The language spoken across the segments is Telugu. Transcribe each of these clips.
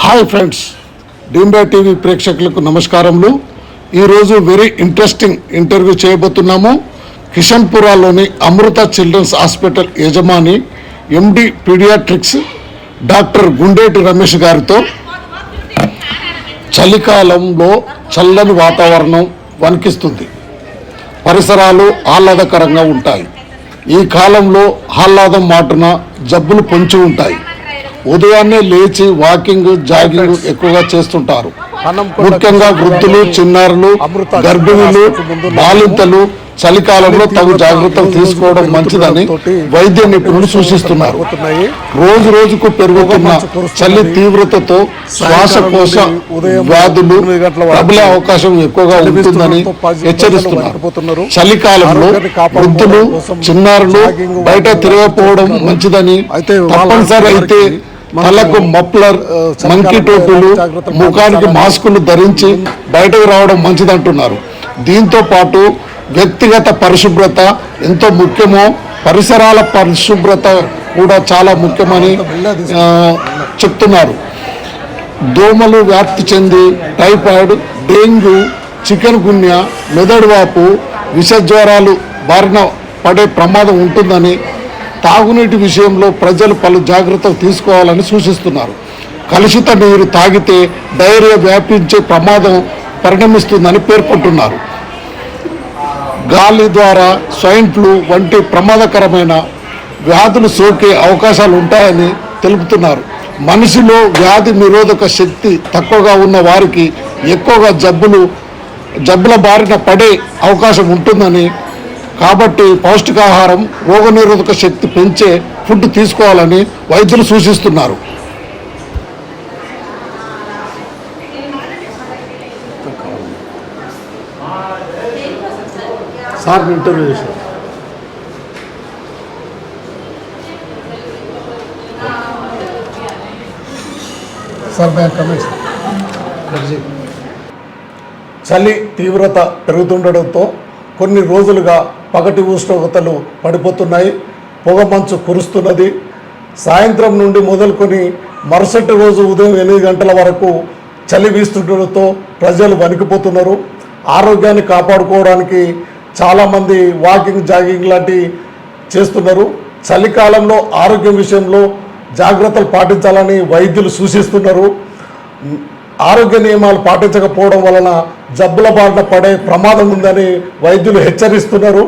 హాయ్ ఫ్రెండ్స్, డీంబా టీవీ ప్రేక్షకులకు నమస్కారములు. ఈరోజు వెరీ ఇంట్రెస్టింగ్ ఇంటర్వ్యూ చేయబోతున్నాము. కిషన్పురాలోని అమృత చిల్డ్రన్స్ హాస్పిటల్ యజమాని MD paediatrics doctor Gundeti Ramesh గారితో చలికాలంలో చల్లని వాతావరణం వణికిస్తుంది, పరిసరాలు ఆహ్లాదకరంగా ఉంటాయి. ఈ కాలంలో ఆహ్లాదం మాటున జబ్బులు పొంచి ఉంటాయి. ఉదయాన్నే లేచి వాకింగ్ జాగింగ్ ఎక్కువగా చేస్తుంటారు. ముఖ్యంగా వృద్ధులు, చిన్నారులు, గర్భిణులు, బాలింతలు చలికాలంలో తగు జాగ్రత్తలు తీసుకోవడం మంచిదని వైద్య నిపుణులు సూచిస్తున్నారు. రోజు రోజుకు పెరుగుతున్న చలి తీవ్రతతో శ్వాసకోశ వ్యాధులు ప్రబలే అవకాశం ఎక్కువగా ఉంటుందని హెచ్చరిస్తున్నారు. చలికాలంలో వృద్ధులు, చిన్నారులు బయట తిరగకపోవడం మంచిదని, తప్పనిసరి అయితే తలకు మఫ్లర్, మంకీ టోపీలు, ముఖానికి మాస్కులు ధరించి బయటకు రావడం మంచిదంటున్నారు. దీంతో పాటు వ్యక్తిగత పరిశుభ్రత ఎంతో ముఖ్యమో, పరిసరాల పరిశుభ్రత కూడా చాలా ముఖ్యమని చెప్తున్నారు. దోమలు వ్యాప్తి చెంది టైఫాయిడ్, డెంగ్యూ, చికెన్ గున్యా, మెదడువాపు, విషజ్వరాలు బారిన పడే ప్రమాదం ఉంటుందని, తాగునీటి విషయంలో ప్రజలు పలు జాగ్రత్తలు తీసుకోవాలని సూచిస్తున్నారు. కలుషిత నీరు తాగితే డయేరియా వ్యాపించే ప్రమాదం పరిణమిస్తుందని పేర్కొంటున్నారు. గాలి ద్వారా స్వైన్ ఫ్లూ వంటి ప్రమాదకరమైన వ్యాధులు సోకే అవకాశాలు ఉంటాయని తెలుపుతున్నారు. మనిషిలో వ్యాధి నిరోధక శక్తి తక్కువగా ఉన్న వారికి ఎక్కువగా జబ్బుల బారిన పడే అవకాశం ఉంటుందని, కాబట్టి పౌష్టికాహారం, రోగనిరోధక శక్తి పెంచే ఫుడ్ తీసుకోవాలని వైద్యులు సూచిస్తున్నారు. సార్ ఇంటర్వ్యూ చేశారు. సార్ చలి తీవ్రత పెరుగుతుండడంతో కొన్ని రోజులుగా పగటి ఉష్ణోగ్రతలు పడిపోతున్నాయి. పొగమంచు కురుస్తున్నది. సాయంత్రం నుండి మొదలుకొని మరుసటి రోజు ఉదయం 8 గంటల వరకు చలి వీస్తుండడంతో ప్రజలు వణికిపోతున్నారు. ఆరోగ్యాన్ని కాపాడుకోవడానికి చాలామంది వాకింగ్, జాగింగ్ లాంటివి చేస్తున్నారు. చలికాలంలో ఆరోగ్యం విషయంలో జాగ్రత్తలు పాటించాలని వైద్యులు సూచిస్తున్నారు. ఆరోగ్య నియమాలు పాటించకపోవడం వలన జబ్బుల బారిన పడే ప్రమాదం ఉందని వైద్యులు హెచ్చరిస్తున్నారు.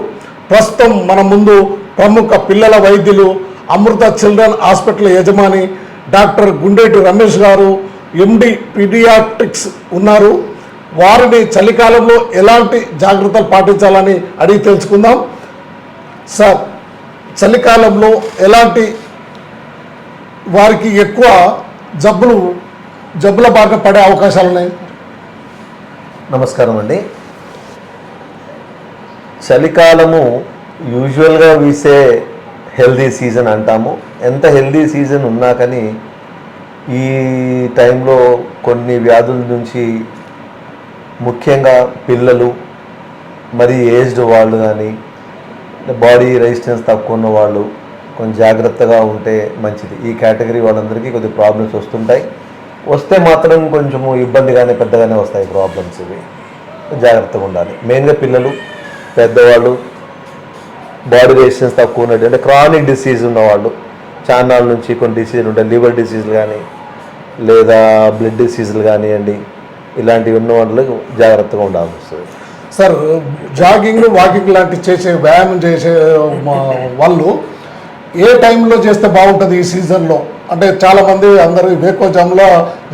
ప్రస్తుతం మన ముందు ప్రముఖ పిల్లల వైద్యులు, అమృత చిల్డ్రన్ హాస్పిటల్ యజమాని డాక్టర్ గుండేటి రమేష్ గారు, ఎండి పీడియాట్రిక్స్ ఉన్నారు. వారిని చలికాలంలో ఎలాంటి జాగ్రత్తలు పాటించాలని అడిగి తెలుసుకుందాం. సార్, చలికాలంలో ఎలాంటి వారికి ఎక్కువ జబ్బుల బారిన పడే అవకాశాలు ఉన్నాయి? నమస్కారం అండి. చలికాలము యూజువల్గా వీసే హెల్దీ సీజన్ అంటాము. ఎంత హెల్దీ సీజన్ ఉన్నా కానీ ఈ టైంలో కొన్ని వ్యాధుల నుంచి, ముఖ్యంగా పిల్లలు, మరి ఏజ్డ్ వాళ్ళు కానీ, బాడీ రెసిస్టెన్స్ తక్కువ ఉన్న వాళ్ళు కొంచెం జాగ్రత్తగా ఉంటే మంచిది. ఈ కేటగిరీ వాళ్ళందరికీ కొద్ది ప్రాబ్లమ్స్ వస్తుంటాయి. వస్తే మాత్రం కొంచెము ఇబ్బందిగానే, పెద్దగానే వస్తాయి ప్రాబ్లమ్స్. ఇవి జాగ్రత్తగా ఉండాలి. మెయిన్గా పిల్లలు, పెద్దవాళ్ళు, బాడీ రెసిస్టెన్స్ తక్కువ ఉన్నట్టు, అంటే క్రానిక్ డిసీజ్ ఉన్నవాళ్ళు, చాలా నుంచి కొన్ని డిసీజులు ఉంటాయి. లివర్ డిసీజులు కానీ, లేదా బ్లడ్ డిసీజులు కానివ్వండి, ఇలాంటివి ఉన్న వాళ్ళు జాగ్రత్తగా ఉండాల్సి వస్తుంది. సార్, జాగింగ్, వాకింగ్ లాంటి వ్యాయామం చేసే వాళ్ళు ఏ టైంలో చేస్తే బాగుంటుంది ఈ సీజన్లో? అంటే చాలామంది అందరూ వేకోజాములో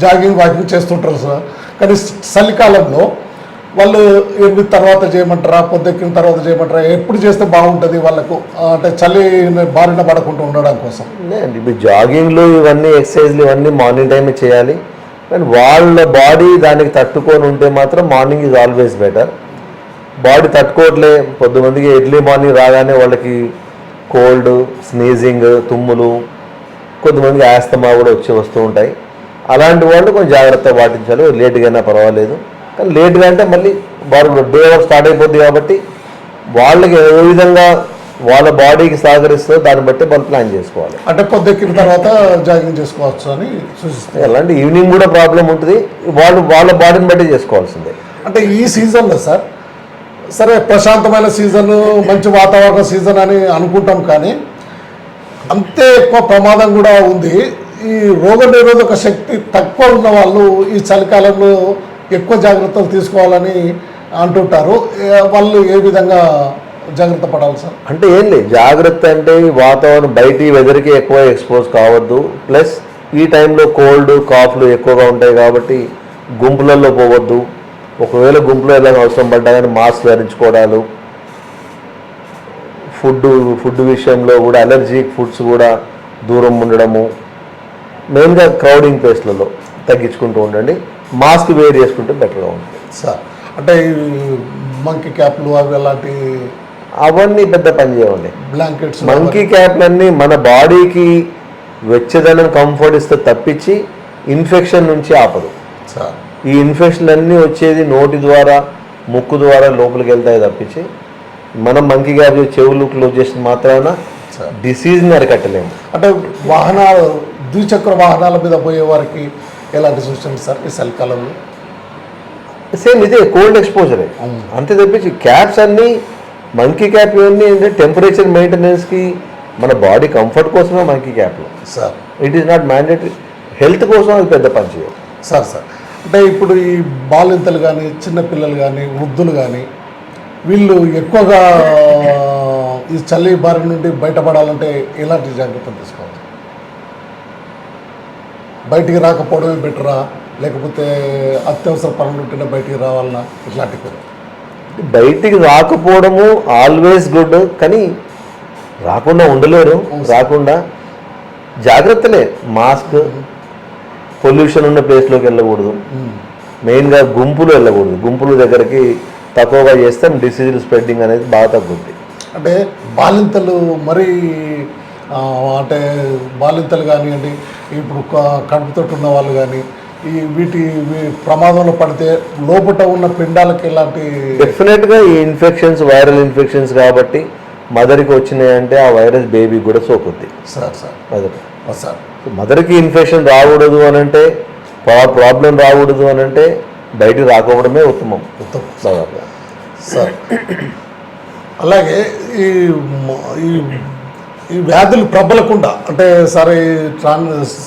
జాగింగ్, వాకింగ్ చేస్తుంటారు సార్. కానీ చలికాలంలో వాళ్ళు 8 తర్వాత చేయమంటారా, పొద్దుక్కిన తర్వాత చేయమంటారా? ఎప్పుడు చేస్తే బాగుంటుంది వాళ్ళకు, అంటే చలి బారిన పడకుండా ఉండడం కోసం? లేదండి, ఇప్పుడు జాగింగ్లు ఇవన్నీ, ఎక్సర్సైజ్లు ఇవన్నీ మార్నింగ్ టైమే చేయాలి. కానీ వాళ్ళ బాడీ దానికి తట్టుకొని ఉంటే మాత్రం morning is always better. Body తట్టుకోవట్లే, కొద్దిమందికి ఎర్లీ మార్నింగ్ రాగానే వాళ్ళకి కోల్డ్, స్నీజింగ్, తుమ్ములు, కొద్దిమందికి ఆస్తమా కూడా వస్తూ ఉంటాయి. అలాంటి వాళ్ళు కొంచెం జాగ్రత్త పాటించాలి. లేట్గా అయినా పర్వాలేదు, కానీ లేట్గా అంటే మళ్ళీ బాడీ డే అవర్ స్టార్ట్ అయిపోద్ది. కాబట్టి వాళ్ళకి ఏ విధంగా వాళ్ళ బాడీకి సహకరిస్తుందో దాన్ని బట్టి వాళ్ళు ప్లాన్ చేసుకోవాలి. అంటే పొద్దెక్కిన తర్వాత జాగింగ్ చేసుకోవచ్చు అని సూచిస్తారు. ఎలాంటి ఈవినింగ్ కూడా ప్రాబ్లం ఉంటుంది, వాళ్ళ బాడీని బట్టి చేసుకోవాల్సిందే. అంటే ఈ సీజన్లో సార్, సరే ప్రశాంతమైన సీజన్, మంచి వాతావరణ సీజన్ అని అనుకుంటాం, కానీ అంతే ఎక్కువ ప్రమాదం కూడా ఉంది. ఈ రోగనిరోధక శక్తి తక్కువ ఉన్న వాళ్ళు ఈ చలికాలంలో ఎక్కువ జాగ్రత్తలు తీసుకోవాలని అంటుంటారు. వాళ్ళు ఏ విధంగా జాగ్రత్త పడాలి సార్? అంటే ఏం లేదు, జాగ్రత్త అంటే వాతావరణం బయటి వెదర్కి ఎక్కువ ఎక్స్పోజ్ కావద్దు. ప్లస్ ఈ టైంలో కోల్డ్ కాఫ్లు ఎక్కువగా ఉంటాయి కాబట్టి గుంపులలో పోవద్దు. ఒకవేళ గుంపులో ఏదైనా అవసరం పడ్డా కానీ మాస్క్ ధరించుకోవడాలు, ఫుడ్ విషయంలో కూడా అలర్జిక్ ఫుడ్స్ కూడా దూరం ఉండడము, మెయిన్గా క్రౌడింగ్ ప్లేస్లలో తగ్గించుకుంటూ ఉండండి. మాస్క్ వేర్ చేసుకుంటే బెటర్గా ఉంటుంది సార్. అంటే ఈ మంకీ క్యాప్లు అవి అలాంటి అవన్నీ పెద్ద పని చేయండి. బ్లాంకెట్స్, మంకీ క్యాప్లన్నీ మన బాడీకి వెచ్చదనం కంఫర్ట్ ఇస్తే తప్పించి ఇన్ఫెక్షన్ నుంచి ఆపదు సార్. ఈ ఇన్ఫెక్షన్ అన్నీ వచ్చేది నోటి ద్వారా, ముక్కు ద్వారా లోపలికి వెళ్తాయి తప్పించి మనం మంకీ క్యాప్ చెవులు క్లోజ్ చేసిన మాత్రాన డిసీజ్ని అరికట్టలేము. అంటే ద్విచక్ర వాహనాల మీద పోయే వారికి ఎలాంటి సూచనలు సార్ ఈ చలికాలంలో? సేమ్ ఇదే కోల్డ్ ఎక్స్పోజరే, అంతే తప్పించి క్యాప్స్ అన్నీ మంకీ క్యాప్ ఇవన్నీ అంటే టెంపరేచర్ మెయింటెనెన్స్కి మన బాడీ కంఫర్ట్ కోసమే మంకీ క్యాప్లు sir. It is not mandatory, health కోసం అది పెద్ద పని చేయవు సార్. అంటే ఇప్పుడు ఈ బాలింతలు కానీ, చిన్నపిల్లలు కానీ, వృద్ధులు కానీ, వీళ్ళు ఎక్కువగా ఈ చలి బారి నుండి బయటపడాలంటే ఎలాంటి జాగ్రత్తలు తీసుకోవాలి? బయటికి రాకపోవడమే బెటరా, లేకపోతే అత్యవసర పనులు ఉంటేనే బయటికి రావాలన్నా, ఇట్లాంటివి? బయటికి రాకపోవడము ఆల్వేస్ గుడ్, కానీ రాకుండా ఉండలేరు. రాకుండా జాగ్రత్తలే, మాస్క్, పొల్యూషన్ ఉన్న ప్లేస్లోకి వెళ్ళకూడదు, మెయిన్గా గుంపులు వెళ్ళకూడదు. గుంపుల దగ్గరికి తక్కువగా చేస్తే డిసీజులు స్ప్రెడ్డింగ్ అనేది బాగా తగ్గుద్ది. అంటే బాలింతలు మరీ అంటే బాలింతలు కానివ్వండి, ఇప్పుడు కడుపుతో ఉన్న వాళ్ళు కానీ, ఈ వీటి ప్రమాదంలో పడితే లోపల ఉన్న పిండాలకి ఎలాంటి? డెఫినెట్గా ఈ ఇన్ఫెక్షన్స్ వైరల్ ఇన్ఫెక్షన్స్ కాబట్టి మదర్కి వచ్చినాయంటే ఆ వైరస్ బేబీకి కూడా సోకుద్ది సార్. సార్ మదర్కి ఇన్ఫెక్షన్ రాకూడదు అని అంటే, ప్రాబ్లం రాకూడదు అని అంటే బయటికి రాకపోవడమే ఉత్తమం. సార్ అలాగే ఈ వ్యాధులు ప్రబలకుండా, అంటే సరే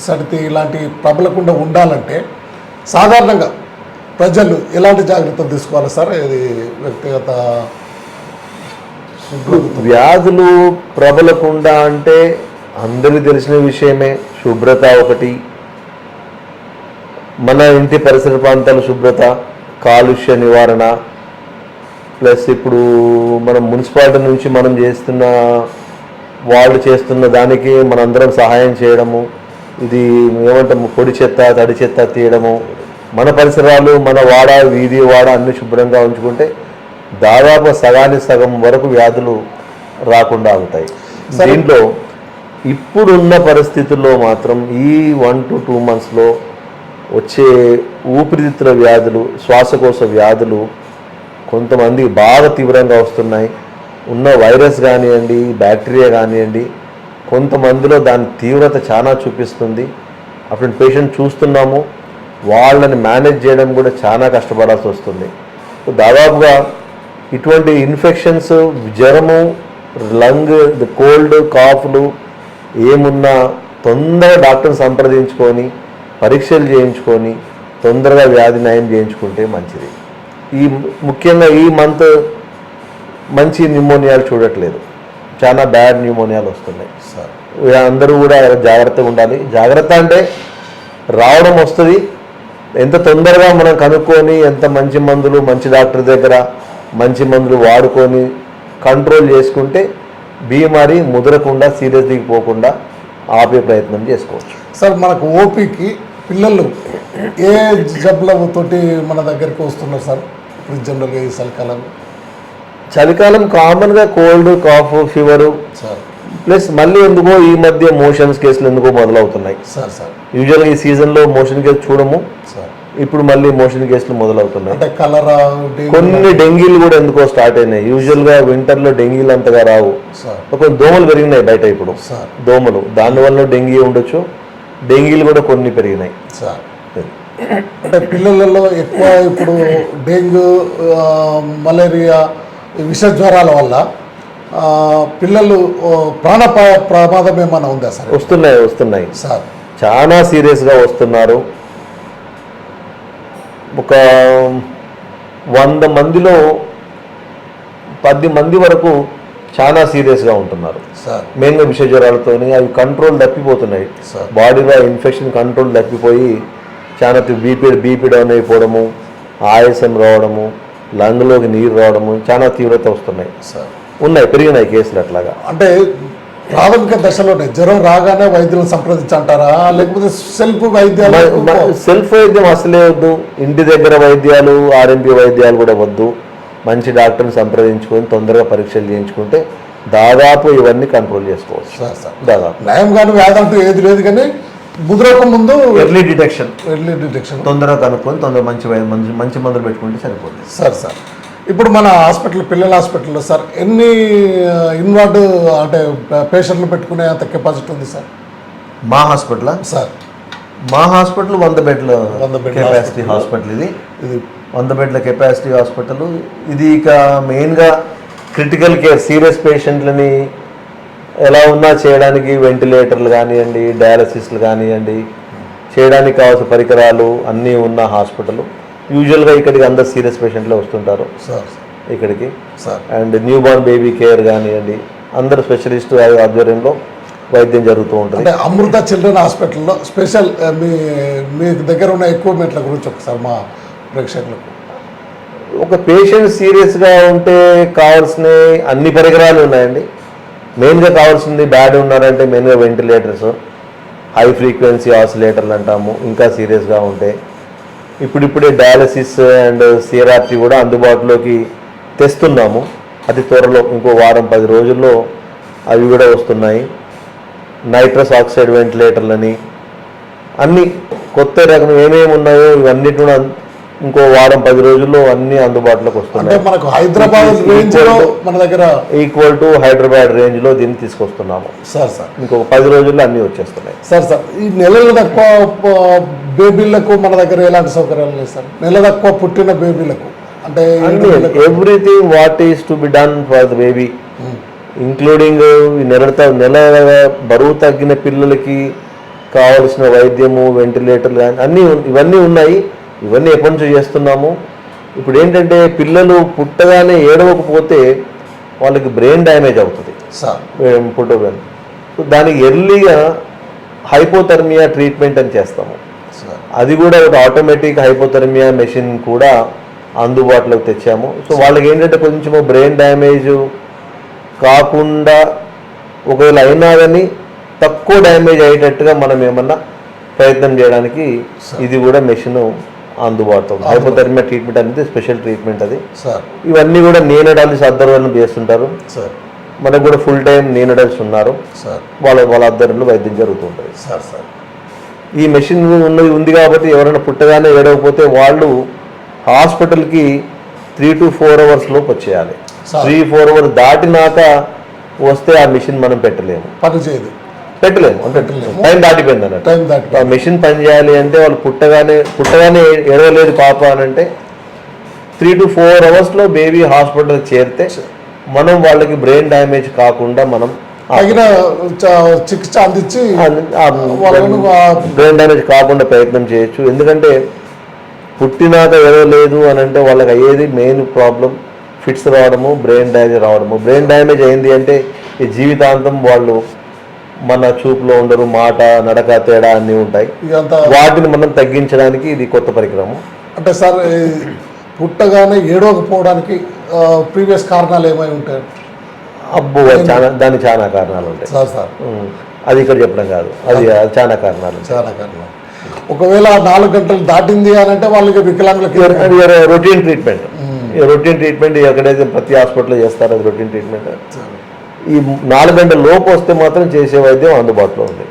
సడితి ఇలాంటి ప్రబలకుండా ఉండాలంటే సాధారణంగా ప్రజలు ఎలాంటి జాగ్రత్తలు తీసుకోవాలి సార్? ఇది వ్యక్తిగత వ్యాధులు ప్రబలకుండా అంటే అందరికీ తెలిసిన విషయమే, శుభ్రత ఒకటి, మన ఇంటి పరిసర ప్రాంతాల శుభ్రత, కాలుష్య నివారణ, ప్లస్ ఇప్పుడు మనం మున్సిపాలిటీ నుంచి మనం వాళ్ళు చేస్తున్న దానికి మనందరం సహాయం చేయడము, ఇది ఏమంటాము పొడి చెత్త తడి చెత్త తీయడము, మన పరిసరాలు, మన వాడ, వీధి వాడ అన్ని శుభ్రంగా ఉంచుకుంటే దాదాపు సగం వరకు వ్యాధులు రాకుండా అవుతాయి. దీంట్లో ఇప్పుడున్న పరిస్థితుల్లో మాత్రం ఈ 1 to 2 monthsలో వచ్చే ఊపిరితిత్తుల వ్యాధులు, శ్వాసకోశ వ్యాధులు కొంతమంది బాగా తీవ్రంగా వస్తున్నాయి. ఉన్న వైరస్ కానివ్వండి, బ్యాక్టీరియా కానివ్వండి, కొంతమందిలో దాని తీవ్రత చాలా చూపిస్తుంది. అటువంటి పేషెంట్ చూస్తున్నాము, వాళ్ళని మేనేజ్ చేయడం కూడా చాలా కష్టపడాల్సి వస్తుంది. దాదాపుగా ఇటువంటి ఇన్ఫెక్షన్స్, జ్వరము, కోల్డ్, కాఫ్లు ఏమున్నా తొందరగా డాక్టర్ని సంప్రదించుకొని పరీక్షలు చేయించుకొని తొందరగా వ్యాధి నయం చేయించుకుంటే మంచిది. ముఖ్యంగా ఈ మంత్ మంచి న్యూమోనియాలు చూడట్లేదు, చాలా బ్యాడ్ న్యూమోనియాలు వస్తున్నాయి. అందరూ కూడా జాగ్రత్తగా ఉండాలి. జాగ్రత్త అంటే రావడం వస్తుంది, ఎంత తొందరగా మనం కనుక్కొని ఎంత మంచి మందులు, మంచి డాక్టర్ దగ్గర మంచి మందులు వాడుకొని కంట్రోల్ చేసుకుంటే బీమారి ముదరకుండా, సీరియస్ దిగిపోకుండా ఆపే ప్రయత్నం చేసుకోవచ్చు. సార్ మనకు ఓపీకి పిల్లలు ఏ జబ్బులతోటి మన దగ్గరికి వస్తున్నారు సార్ ఇప్పుడు జనరల్గా ఈ చలికాలం కామన్గా cold, cough, fever sir, plus మళ్ళీ ఎందుకో ఈ మధ్య మోషన్స్ కేసులు ఎందుకో మొదలవుతున్నాయి సార్. యూజువల్గా ఈ సీజన్లో మోషన్ కేసు చూడము. ఇప్పుడు మళ్ళీ మోషన్ కేసులు మొదలవుతున్నాయి. అంటే కలరా కొన్ని డెంగీలు కూడా ఎందుకో స్టార్ట్ అయినాయి. యూజువల్గా వింటర్లో డెంగీలు అంతగా రావు. ఒక దోమలు పెరిగినాయి బయట ఇప్పుడు, దోమలు, దానివల్ల డెంగీ ఉండొచ్చు. డెంగీలు కూడా కొన్ని పెరిగినాయి సార్. అంటే పిల్లలలో ఎక్కువ ఇప్పుడు డెంగ్యూ, మలేరియా, విష జ్వరాల వల్ల పిల్లలు ప్రమాదం ఏమైనా ఉందా సార్? వస్తున్నాయి సార్. చాలా సీరియస్గా వస్తున్నారు. ఒక 100 మందిలో 10 మంది వరకు చాలా సీరియస్గా ఉంటున్నారు సార్. మెయిన్గా విష జ్వరాలతో. అవి కంట్రోల్ తప్పిపోతున్నాయి, బాడీలో ఇన్ఫెక్షన్ కంట్రోల్ తప్పిపోయి చాలా బీపీ డౌన్ అయిపోవడము, ఆయాసం రావడము, లంగ్లోకి నీరు రావడము, చాలా తీవ్రత వస్తున్నాయి సార్. పెరిగినాయి కేసులు అట్లాగా. అంటే ప్రాథమిక దశలోనే జ్వరం రాగానే వైద్యులను సంప్రదించంటారా, లేకపోతే సెల్ఫ్ వైద్యాలు? సెల్ఫ్ వైద్యం అసలే వద్దు. ఇంటి దగ్గర వైద్యాలు, ఆర్ఎంపీ వైద్యాలు కూడా వద్దు. మంచి డాక్టర్ని సంప్రదించుకొని తొందరగా పరీక్షలు చేయించుకుంటే దాదాపు ఇవన్నీ కంట్రోల్ చేసుకోవచ్చు సార్. దాదాపు నయం కానీ వ్యాధి అంటూ ఏది లేదు, కానీ ముద్రక ముందు ఎర్లీ డిటెక్షన్ తొందరగా కనుక్కొని మంచి మందులు పెట్టుకుంటే సరిపోతుంది సార్. ఇప్పుడు మన హాస్పిటల్, పిల్లల హాస్పిటల్లో సార్ ఎన్ని ఇన్వార్డ్ అంటే పేషెంట్లు పెట్టుకునే అంత కెపాసిటీ ఉంది సార్? మా హాస్పిటల్ సార్, మా హాస్పిటల్ 100 బెడ్ల కెపాసిటీ హాస్పిటల్. ఇది 100 బెడ్ల కెపాసిటీ హాస్పిటల్. ఇది ఇక మెయిన్గా క్రిటికల్ కేర్, సీరియస్ పేషెంట్లని ఎలా ఉన్నా చేయడానికి వెంటిలేటర్లు కానివ్వండి, డయాలసిస్లు కానివ్వండి, చేయడానికి కావాల్సిన పరికరాలు అన్నీ ఉన్న హాస్పిటల్. యూజువల్గా ఇక్కడికి అందరు సీరియస్ పేషెంట్లే వస్తుంటారు సార్ ఇక్కడికి sir. And new born baby care కానివ్వండి, అందరు స్పెషలిస్ట్ ఆధ్వర్యంలో వైద్యం జరుగుతూ ఉంటుంది. అంటే అమృత చిల్డ్రన్ హాస్పిటల్లో స్పెషల్ మీ దగ్గర ఉన్న ఎక్విప్మెంట్ల గురించి ఒకసారి మా ప్రేక్షకులకు. ఒక పేషెంట్ సీరియస్గా ఉంటే కావాల్సిన అన్ని పరికరాలు ఉన్నాయండి. మెయిన్గా కావాల్సింది బ్యాడ్ ఉన్నారంటే మెయిన్గా వెంటిలేటర్స్, హై ఫ్రీక్వెన్సీ ఆసిలేటర్లు అంటాము. ఇంకా సీరియస్గా ఉంటే ఇప్పుడిప్పుడే డయాలసిస్ అండ్ సిఆర్టీ కూడా అందుబాటులోకి తెస్తున్నాము. అది త్వరలో ఇంకో వారం 10 రోజుల్లో అవి కూడా వస్తున్నాయి. నైట్రస్ ఆక్సైడ్ వెంటిలేటర్లని అన్నీ కొత్త రకం ఏమేమి ఉన్నాయో ఇవన్నిటి కూడా ఇంకో వారం 10 రోజుల్లో అన్నీ అందుబాటులోకి వస్తున్నాయి. మనకు హైదరాబాద్ రేంజ్లో మన దగ్గర ఈక్వల్ టు హైదరాబాద్ రేంజ్లో దీన్ని తీసుకొస్తున్నాము సార్. ఇంకో 10 రోజుల్లో అన్నీ వచ్చేస్తున్నాయి సార్. ఈ నెలలు తక్కువ బేబీలకు మన దగ్గర ఎలాంటి సౌకర్యాలు లేవు సార్? నెల తక్కువ పుట్టిన బేబీలకు అంటే everything what is to be done for the baby, including నెల బరువు తగ్గిన పిల్లలకి కావలసిన వైద్యము, వెంటిలేటర్లు కానీ అన్నీ ఇవన్నీ ఉన్నాయి. ఇవన్నీ ఎప్పటి నుంచో చేస్తున్నాము. ఇప్పుడు ఏంటంటే పిల్లలు పుట్టగానే ఏడవకపోతే వాళ్ళకి బ్రెయిన్ డ్యామేజ్ అవుతుంది పుట్టగానే. దానికి ఎర్లీగా హైపోథర్మియా ట్రీట్మెంట్ అని చేస్తాము. అది కూడా ఒక ఆటోమేటిక్ హైపోథర్మియా మెషిన్ కూడా అందుబాటులోకి తెచ్చాము. సో వాళ్ళకి ఏంటంటే కొంచెము బ్రెయిన్ డ్యామేజ్ కాకుండా ఒకవేళ అయినా కానీ తక్కువ డ్యామేజ్ అయ్యేటట్టుగా మనం ఏమన్నా ప్రయత్నం చేయడానికి ఇది కూడా మెషిన్ అందుబాటులో. హైపోథర్మియా ట్రీట్మెంట్ అనేది స్పెషల్ ట్రీట్మెంట్ అది సార్. ఇవన్నీ కూడా నేనడాల్సి ఆధ్వర్యంలో చేస్తుంటారు సార్. మనకు కూడా ఫుల్ టైం నేనడాల్సి ఉన్నారు సార్. వాళ్ళ ఆధ్వర్యంలో వైద్యం జరుగుతుంటుంది సార్. ఈ మెషిన్ ఉంది కాబట్టి ఎవరైనా పుట్టగానే ఏడవకపోతే వాళ్ళు హాస్పిటల్కి 3 to 4 hours లోపు వచ్చేయాలి. 3-4 hours దాటినాక వస్తే ఆ మిషన్ మనం పెట్టలేము, పెట్టలేము. అంటే టైం దాటిపోయింది అన్నట్టు. ఆ మిషన్ పని చేయాలి అంటే వాళ్ళు పుట్టగానే ఏడవలేదు పాప అని అంటే 3 to 4 hours బేబీ హాస్పిటల్ చేరితే మనం వాళ్ళకి బ్రెయిన్ డ్యామేజ్ కాకుండా మనం చికిత్స అందించి బ్రెయిన్ డ్యామేజ్ కాకుండా ప్రయత్నం చేయొచ్చు. ఎందుకంటే పుట్టినాక ఏడవలేదు అని అంటే వాళ్ళకి అయ్యేది మెయిన్ ప్రాబ్లం ఫిట్స్ రావడము, బ్రెయిన్ డ్యామేజ్ రావడము. బ్రెయిన్ డ్యామేజ్ అయింది అంటే ఈ జీవితాంతం వాళ్ళు మన చూపులో ఉండరు, మాట నడక తేడా అన్నీ ఉంటాయి. వాటిని మనం తగ్గించడానికి ఇది కొత్త పరికరము. అంటే సార్ పుట్టగానే ఏడవకపోవడానికి ప్రీవియస్ కారణాలు ఏమై ఉంటాయి? అబ్బో దానికి చాలా కారణాలు ఉంటాయి సార్. అది ఇక్కడ చెప్పడం కాదు, అది చాలా కారణాలు. ఒకవేళ 4 గంటలు దాటింది అని అంటే వాళ్ళకి వికలాంగులకి రొటీన్ ట్రీట్మెంట్ ఎక్కడైతే ప్రతి హాస్పిటల్లో చేస్తారు, అది రొటీన్ ట్రీట్మెంట్. ఈ 4 గంటల లోపు వస్తే మాత్రం చేసే వైద్యం అందుబాటులో ఉంది.